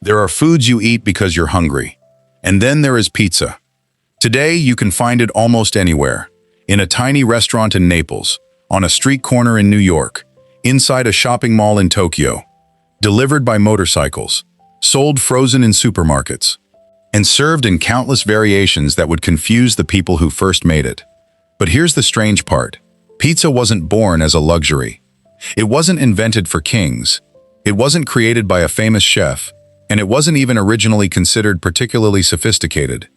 There are foods you eat because you're hungry. And then there is pizza. Today, you can find it almost anywhere. In a tiny restaurant in Naples, on a street corner in New York, inside a shopping mall in Tokyo, delivered by motorcycles, sold frozen in supermarkets, and served in countless variations that would confuse the people who first made it. But here's the strange part. Pizza wasn't born as a luxury. It wasn't invented for kings. It wasn't created by a famous chef, and it wasn't even originally considered particularly sophisticated.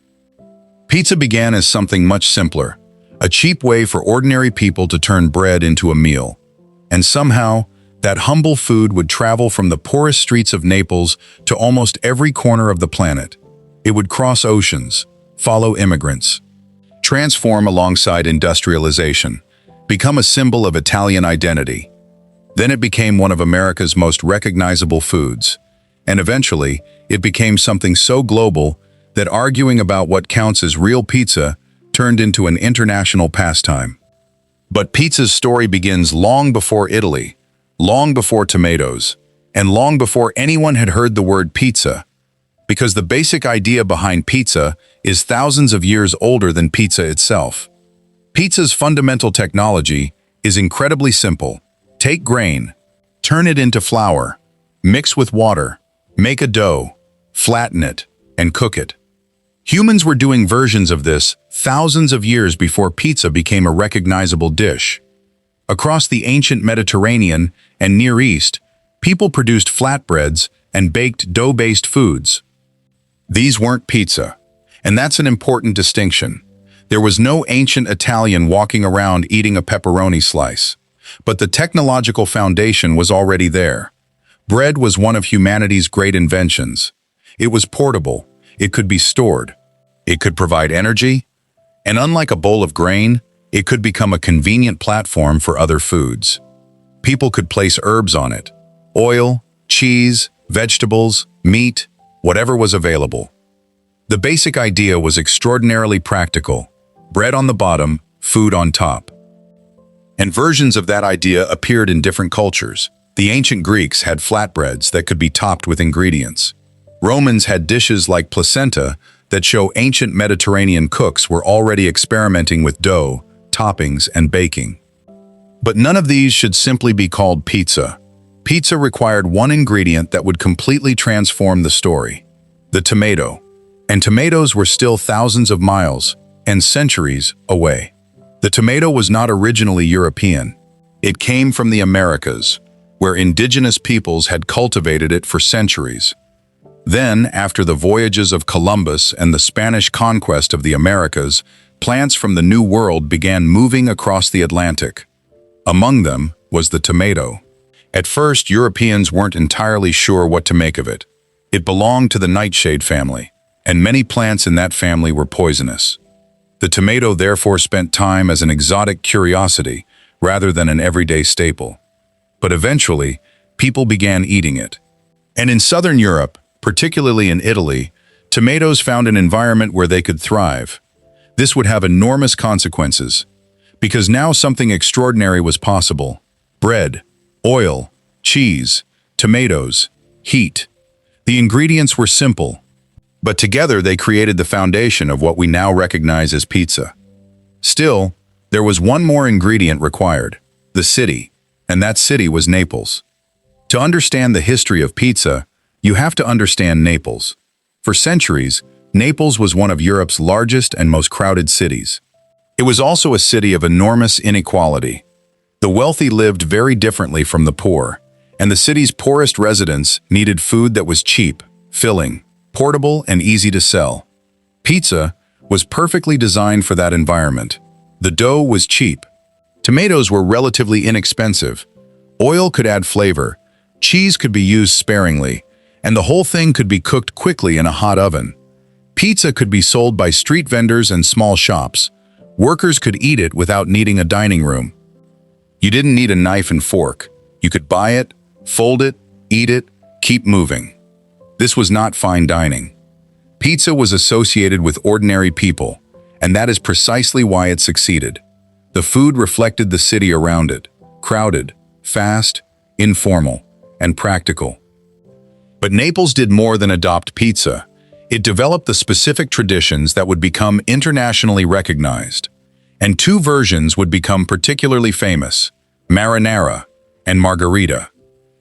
Pizza began as something much simpler, a cheap way for ordinary people to turn bread into a meal. And somehow, that humble food would travel from the poorest streets of Naples to almost every corner of the planet. It would cross oceans, follow immigrants, transform alongside industrialization, become a symbol of Italian identity. Then it became one of America's most recognizable foods. And eventually, it became something so global that arguing about what counts as real pizza turned into an international pastime. But pizza's story begins long before Italy, long before tomatoes, and long before anyone had heard the word pizza. Because the basic idea behind pizza is thousands of years older than pizza itself. Pizza's fundamental technology is incredibly simple. Take grain, turn it into flour, mix with water, make a dough, flatten it, and cook it. Humans were doing versions of this thousands of years before pizza became a recognizable dish. Across the ancient Mediterranean and Near East, people produced flatbreads and baked dough-based foods. These weren't pizza, and that's an important distinction. There was no ancient Italian walking around eating a pepperoni slice, but the technological foundation was already there. Bread was one of humanity's great inventions. It was portable, it could be stored, it could provide energy, and unlike a bowl of grain, it could become a convenient platform for other foods. People could place herbs on it, oil, cheese, vegetables, meat, whatever was available. The basic idea was extraordinarily practical: bread on the bottom, food on top. And versions of that idea appeared in different cultures. The ancient Greeks had flatbreads that could be topped with ingredients. Romans had dishes like placenta that show ancient Mediterranean cooks were already experimenting with dough, toppings, and baking. But none of these should simply be called pizza. Pizza required one ingredient that would completely transform the story: the tomato. And tomatoes were still thousands of miles and centuries away. The tomato was not originally European. It came from the Americas, where indigenous peoples had cultivated it for centuries. Then, after the voyages of Columbus and the Spanish conquest of the Americas, plants from the New World began moving across the Atlantic. Among them was the tomato. At first, Europeans weren't entirely sure what to make of it. It belonged to the nightshade family, and many plants in that family were poisonous. The tomato therefore spent time as an exotic curiosity rather than an everyday staple. But eventually, people began eating it. And in southern Europe, particularly in Italy, tomatoes found an environment where they could thrive. This would have enormous consequences, because now something extraordinary was possible: bread, oil, cheese, tomatoes, heat. The ingredients were simple, but together they created the foundation of what we now recognize as pizza. Still, there was one more ingredient required: the city, and that city was Naples. To understand the history of pizza, you have to understand Naples. For centuries, Naples was one of Europe's largest and most crowded cities. It was also a city of enormous inequality. The wealthy lived very differently from the poor, and the city's poorest residents needed food that was cheap, filling, portable, and easy to sell. Pizza was perfectly designed for that environment. The dough was cheap. Tomatoes were relatively inexpensive. Oil could add flavor. Cheese could be used sparingly, and the whole thing could be cooked quickly in a hot oven. Pizza could be sold by street vendors and small shops. Workers could eat it without needing a dining room. You didn't need a knife and fork. You could buy it, fold it, eat it, keep moving. This was not fine dining. Pizza was associated with ordinary people, and that is precisely why it succeeded. The food reflected the city around it: crowded, fast, informal, and practical. But Naples did more than adopt pizza. It developed the specific traditions that would become internationally recognized. And two versions would become particularly famous: Marinara and Margherita.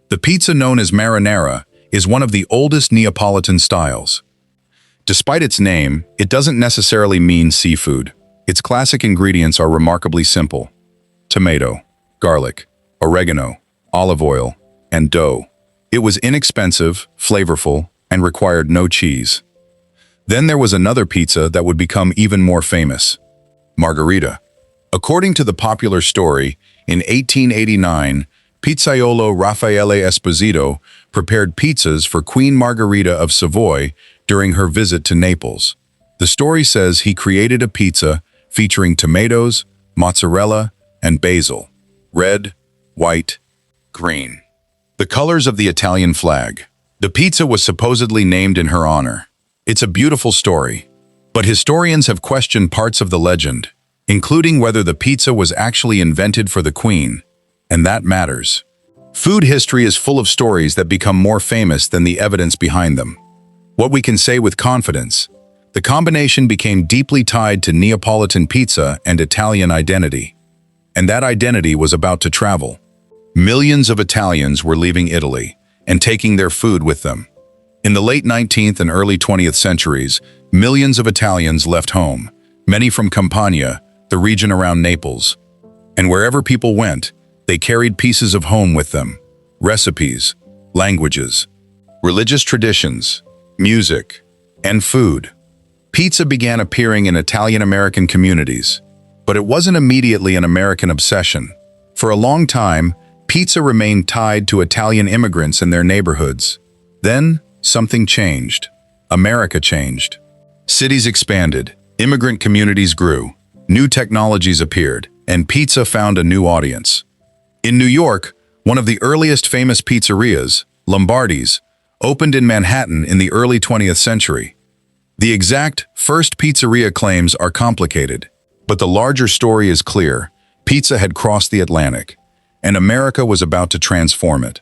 The pizza known as marinara is one of the oldest Neapolitan styles. Despite its name, it doesn't necessarily mean seafood. Its classic ingredients are remarkably simple: tomato, garlic, oregano, olive oil, and dough. It was inexpensive, flavorful, and required no cheese. Then there was another pizza that would become even more famous: Margherita. According to the popular story, in 1889, pizzaiolo Raffaele Esposito prepared pizzas for Queen Margherita of Savoy during her visit to Naples. The story says he created a pizza featuring tomatoes, mozzarella, and basil: red, white, green, the colors of the Italian flag. The pizza was supposedly named in her honor. It's a beautiful story, but historians have questioned parts of the legend, including whether the pizza was actually invented for the Queen, and that matters. Food history is full of stories that become more famous than the evidence behind them. What we can say with confidence: the combination became deeply tied to Neapolitan pizza and Italian identity. And that identity was about to travel. Millions of Italians were leaving Italy and taking their food with them. In the late 19th and early 20th centuries, millions of Italians left home, many from Campania, the region around Naples. And wherever people went, they carried pieces of home with them: recipes, languages, religious traditions, music, and food. Pizza began appearing in Italian-American communities, but it wasn't immediately an American obsession. For a long time, pizza remained tied to Italian immigrants in their neighborhoods. Then, something changed. America changed. Cities expanded, immigrant communities grew, new technologies appeared, and pizza found a new audience. In New York, one of the earliest famous pizzerias, Lombardi's, opened in Manhattan in the early 20th century. The exact first pizzeria claims are complicated, but the larger story is clear. Pizza had crossed the Atlantic, and America was about to transform it.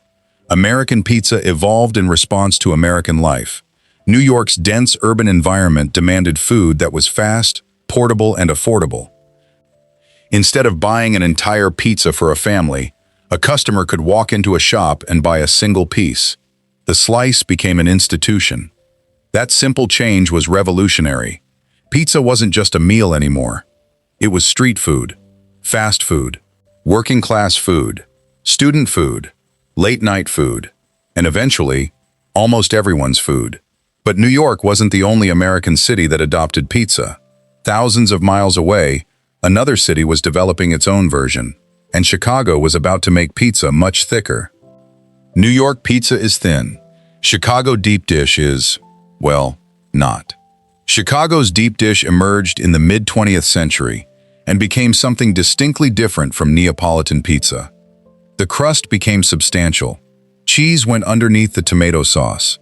American pizza evolved in response to American life. New York's dense urban environment demanded food that was fast, portable, and affordable. Instead of buying an entire pizza for a family, a customer could walk into a shop and buy a single piece. The slice became an institution. That simple change was revolutionary. Pizza wasn't just a meal anymore. It was street food, fast food, working-class food, student food, late-night food, and eventually, almost everyone's food. But New York wasn't the only American city that adopted pizza. Thousands of miles away, another city was developing its own version, and Chicago was about to make pizza much thicker. New York pizza is thin. Chicago deep dish is, well, not. Chicago's deep dish emerged in the mid-20th century and became something distinctly different from Neapolitan pizza. The crust became substantial. Cheese went underneath the tomato sauce.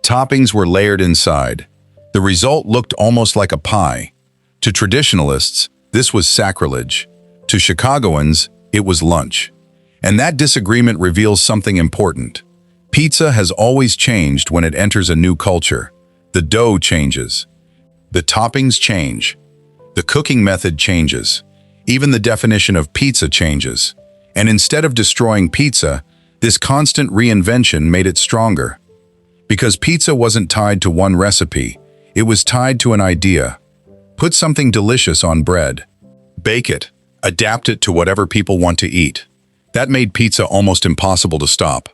Toppings were layered inside. The result looked almost like a pie. To traditionalists, this was sacrilege. To Chicagoans, it was lunch. And that disagreement reveals something important. Pizza has always changed when it enters a new culture. The dough changes. The toppings change. The cooking method changes. Even the definition of pizza changes. And instead of destroying pizza, this constant reinvention made it stronger. Because pizza wasn't tied to one recipe, it was tied to an idea. Put something delicious on bread. Bake it. Adapt it to whatever people want to eat. That made pizza almost impossible to stop.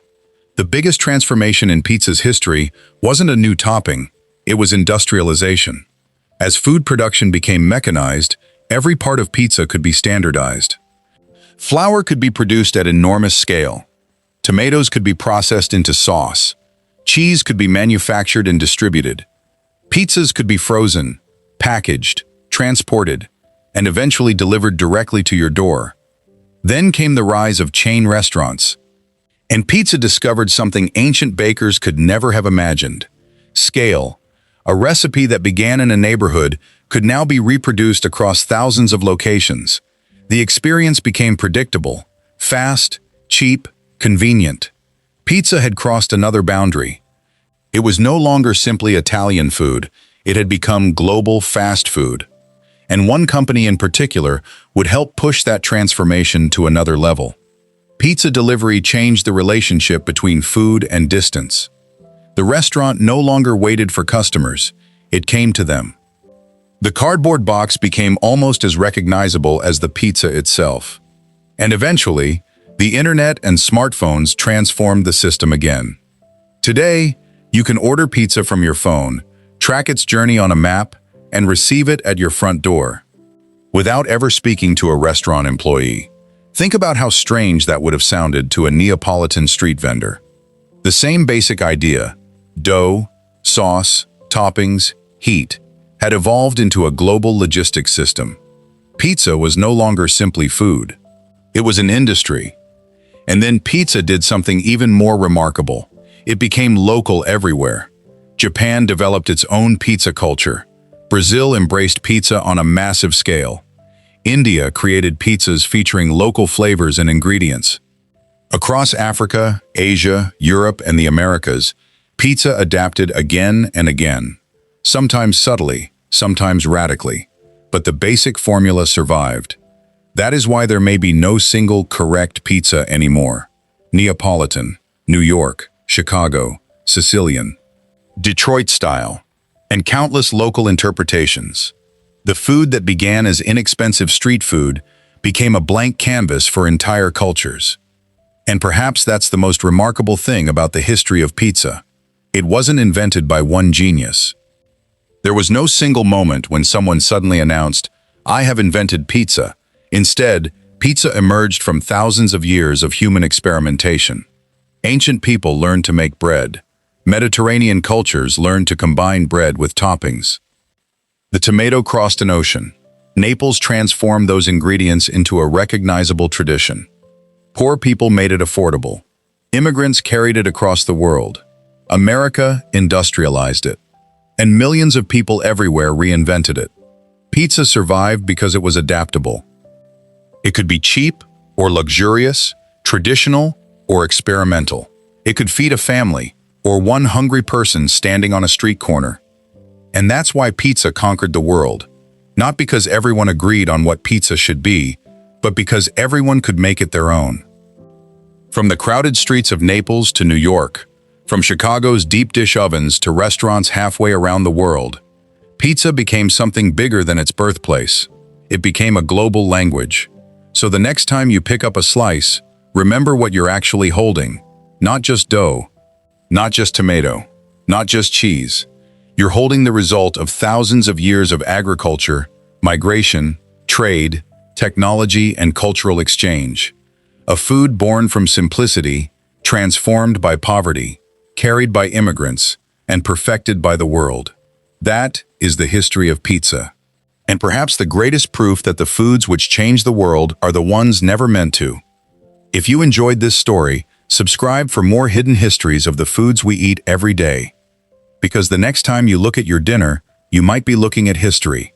The biggest transformation in pizza's history wasn't a new topping, it was industrialization. As food production became mechanized, every part of pizza could be standardized. Flour could be produced at enormous scale. Tomatoes could be processed into sauce. Cheese could be manufactured and distributed. Pizzas could be frozen, packaged, transported, and eventually delivered directly to your door. Then came the rise of chain restaurants. And pizza discovered something ancient bakers could never have imagined: scale. A recipe that began in a neighborhood could now be reproduced across thousands of locations. The experience became predictable, fast, cheap, convenient. Pizza had crossed another boundary. It was no longer simply Italian food, it had become global fast food. And one company in particular would help push that transformation to another level. Pizza delivery changed the relationship between food and distance. The restaurant no longer waited for customers, it came to them. The cardboard box became almost as recognizable as the pizza itself. And eventually, the internet and smartphones transformed the system again. Today, you can order pizza from your phone, track its journey on a map, and receive it at your front door, without ever speaking to a restaurant employee. Think about how strange that would have sounded to a Neapolitan street vendor. The same basic idea, dough, sauce, toppings, heat, had evolved into a global logistics system. Pizza was no longer simply food. It was an industry. And then pizza did something even more remarkable. It became local everywhere. Japan developed its own pizza culture. Brazil embraced pizza on a massive scale. India created pizzas featuring local flavors and ingredients. Across Africa, Asia, Europe, and the Americas, pizza adapted again and again. Sometimes subtly, sometimes radically. But the basic formula survived. That is why there may be no single correct pizza anymore. Neapolitan, New York, Chicago, Sicilian, Detroit style, and countless local interpretations. The food that began as inexpensive street food became a blank canvas for entire cultures. And perhaps that's the most remarkable thing about the history of pizza. It wasn't invented by one genius. There was no single moment when someone suddenly announced, "I have invented pizza." Instead, pizza emerged from thousands of years of human experimentation. Ancient people learned to make bread. Mediterranean cultures learned to combine bread with toppings. The tomato crossed an ocean. Naples transformed those ingredients into a recognizable tradition. Poor people made it affordable. Immigrants carried it across the world. America industrialized it. And millions of people everywhere reinvented it. Pizza survived because it was adaptable. It could be cheap or luxurious, traditional or experimental. It could feed a family or one hungry person standing on a street corner. And that's why pizza conquered the world. Not because everyone agreed on what pizza should be, but because everyone could make it their own. From the crowded streets of Naples to New York, from Chicago's deep dish ovens to restaurants halfway around the world, pizza became something bigger than its birthplace. It became a global language. So the next time you pick up a slice, remember what you're actually holding. Not just dough, not just tomato, not just cheese. You're holding the result of thousands of years of agriculture, migration, trade, technology, and cultural exchange. A food born from simplicity, transformed by poverty, carried by immigrants, and perfected by the world. That is the history of pizza. And perhaps the greatest proof that the foods which change the world are the ones never meant to. If you enjoyed this story, subscribe for more hidden histories of the foods we eat every day. Because the next time you look at your dinner, you might be looking at history.